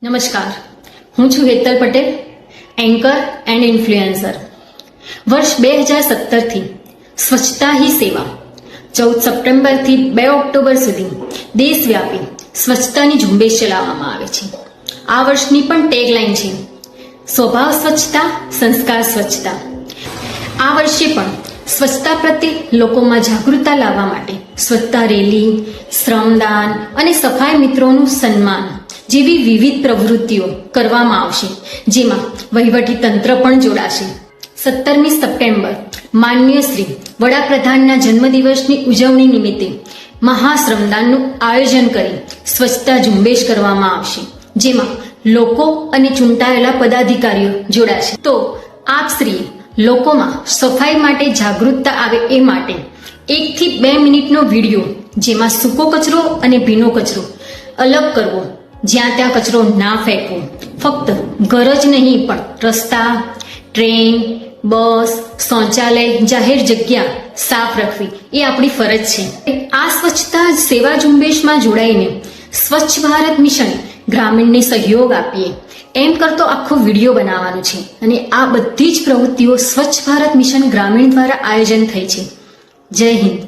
નમસ્કાર, હું છું Hetal Patel, anchor and influencer. વર્ષ 2017થી સ્વચ્છતા હી સેવા 14 સપ્ટેમ્બરથી 2 ઓક્ટોબર સુધી દેશવ્યાપી સ્વચ્છતાની ઝુંબેશ ચલાવવામાં આવે છે. આ વર્ષની પણ ટેગલાઇન છે સ્વભાવ સ્વચ્છતા, સંસ્કાર સ્વચ્છતા. આ વર્ષે પણ સ્વચ્છતા પ્રત્યે લોકોમાં જાગૃતતા લાવવા માટે સ્વચ્છતા રેલી, શ્રમદાન અને સફાઈ મિત્રોનું સન્માન જેવી વિવિધ પ્રવૃત્તિઓ કરવામાં આવશે, જેમાં વહીવટી તંત્ર પણ જોડાશે. 17મી સપ્ટેમ્બર માનનીય શ્રી વડાપ્રધાનના જન્મદિવસની ઉજવણી નિમિત્તે મહાશ્રમદાનનું આયોજન કરી સ્વચ્છતા ઝુંબેશ કરવામાં આવશે, જેમાં લોકો અને ચૂંટાયેલા પદાધિકારીઓ જોડાશે. તો આપ શ્રીએ લોકોમાં સફાઈ માટે જાગૃતતા આવે એ માટે 1 થી 2 મિનિટનો વિડીયો, જેમાં સૂકો કચરો અને ભીનો કચરો અલગ કરવો, જ્યાં ત્યાં કચરો ના ફેંકવો, ફક્ત ઘર જ નહીં પણ રસ્તા, ટ્રેન, બસ, શૌચાલય, જાહેર જગ્યા સાફ રાખવી એ આપણી ફરજ છે. આ સ્વચ્છતા સેવા ઝુંબેશમાં જોડાઈને સ્વચ્છ ભારત મિશન ગ્રામીણને સહયોગ આપીએ એમ કરતો આખો વિડીયો બનાવવાનો છે. અને આ બધી જ પ્રવૃત્તિઓ સ્વચ્છ ભારત મિશન ગ્રામીણ દ્વારા આયોજન થઈ છે. જય હિન્દ.